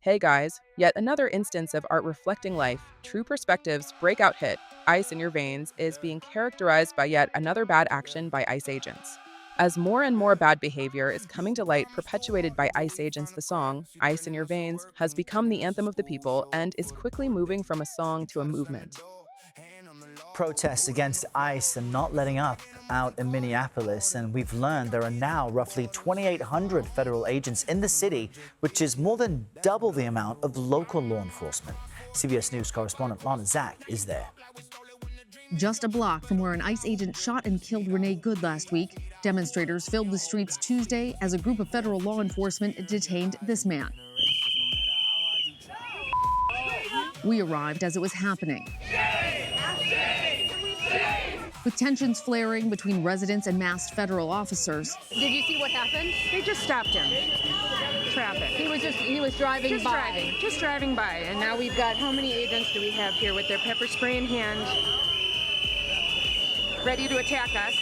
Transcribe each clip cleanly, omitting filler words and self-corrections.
Hey guys, yet another instance of art reflecting life, True Perspectives' breakout hit, Ice in Your Veins, is being characterized by yet another bad action by ICE agents. As more and more bad behavior is coming to light perpetuated by ICE agents, the song, Ice in Your Veins, has become the anthem of the people and is quickly moving from a song to a movement. Protests against ICE and not letting up out in Minneapolis, and we've learned there are now roughly 2,800 federal agents in the city, which is more than double the amount of local law enforcement. CBS News correspondent Lana Zak is there. Just a block from where an ICE agent shot and killed Renee Good last week, demonstrators filled the streets Tuesday as a group of federal law enforcement detained this man. We arrived as it was happening, with tensions flaring between residents and masked federal officers. Did you see what happened? They just stopped him. Traffic. He was driving by. Just driving by. And now we've got, how many agents do we have here with their pepper spray in hand, ready to attack us?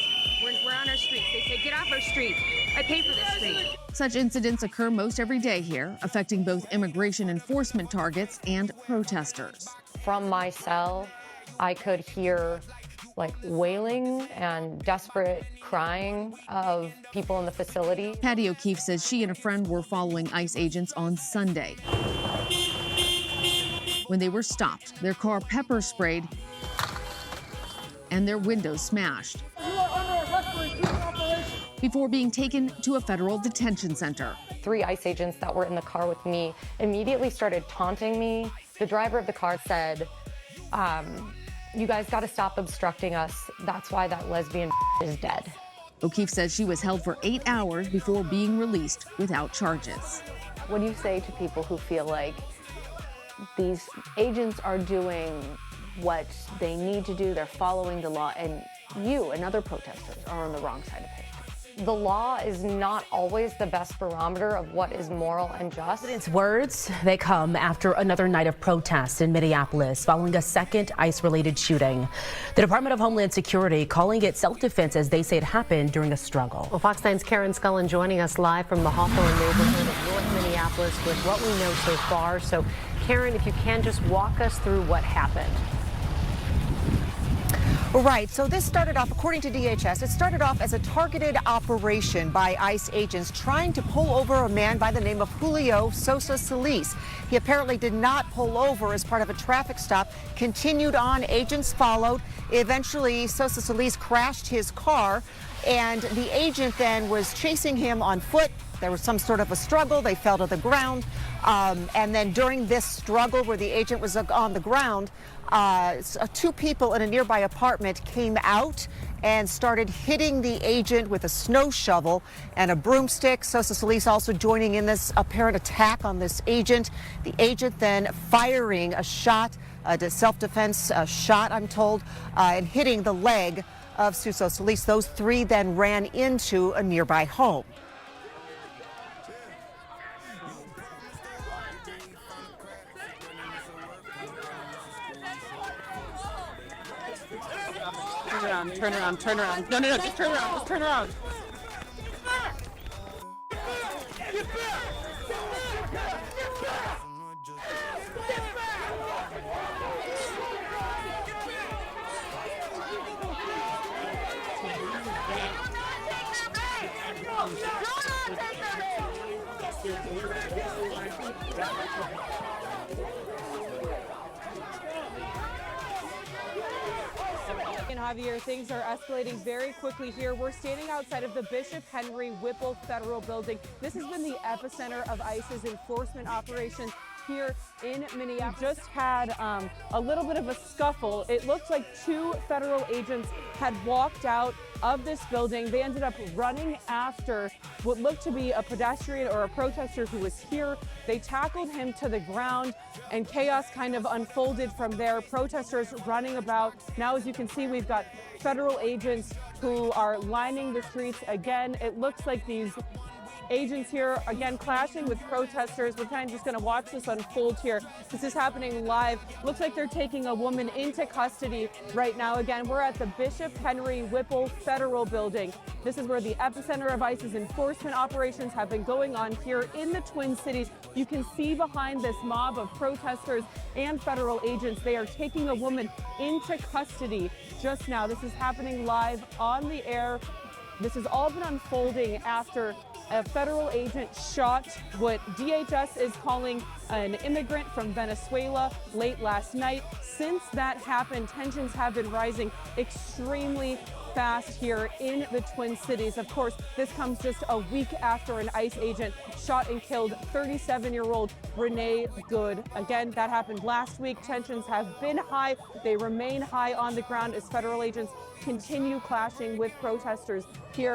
We're on our streets. They say, get off our street. I pay for this street. Such incidents occur most every day here, affecting both immigration enforcement targets and protesters. From my cell, I could hear wailing and desperate crying of people in the facility. Patty O'Keefe says she and a friend were following ICE agents on Sunday. When they were stopped, their car pepper sprayed and their windows smashed before being taken to a federal detention center. 3 ICE agents that were in the car with me immediately started taunting me. The driver of the car said, you guys got to stop obstructing us. That's why that lesbian is dead. O'Keefe says she was held for 8 hours before being released without charges. What do you say to people who feel like these agents are doing what they need to do, they're following the law, and you and other protesters are on the wrong side of history? The law is not always the best barometer of what is moral and just. President's words, they come after another night of protests in Minneapolis following a second ICE-related shooting. The Department of Homeland Security calling it self-defense as they say it happened during a struggle. Well, Fox 9's Karen Scullin joining us live from the Hawthorne neighborhood of North Minneapolis with what we know so far. So, Karen, if you can just walk us through what happened. Right. So this started off, according to DHS, it started off as a targeted operation by ICE agents trying to pull over a man by the name of Julio Sosa Solis. He apparently did not pull over as part of a traffic stop, continued on, agents followed. Eventually, Sosa Solis crashed his car, and the agent then was chasing him on foot. There was some sort of a struggle. They fell to the ground. And then during this struggle where the agent was on the ground, 2 people in a nearby apartment came out and started hitting the agent with a snow shovel and a broomstick. Sosa Solis also joining in this apparent attack on this agent. The agent then firing a shot, a self-defense shot, I'm told, and hitting the leg of Sosa Solis. Those 3 then ran into a nearby home. Turn around. No, just turn around. Get back! And Javier, things are escalating very quickly here. We're standing outside of the Bishop Henry Whipple Federal Building. This has been the epicenter of ICE's enforcement operations here in Minneapolis. We just had a little bit of a scuffle. It looked like 2 federal agents had walked out of this building. They ended up running after what looked to be a pedestrian or a protester who was here. They tackled him to the ground, and chaos kind of unfolded from there. Protesters running about. Now, as you can see, we've got federal agents who are lining the streets again. It looks like these agents here, again, clashing with protesters. We're kind of just going to watch this unfold here. This is happening live. Looks like they're taking a woman into custody right now. Again, we're at the Bishop Henry Whipple Federal Building. This is where the epicenter of ICE's enforcement operations have been going on here in the Twin Cities. You can see behind this mob of protesters and federal agents, they are taking a woman into custody just now. This is happening live on the air. This has all been unfolding after a federal agent shot what DHS is calling an immigrant from Venezuela late last night. Since that happened, tensions have been rising extremely fast here in the Twin Cities. Of course, this comes just a week after an ICE agent shot and killed 37-year-old Renee Good. Again, that happened last week. Tensions have been high. They remain high on the ground as federal agents continue clashing with protesters here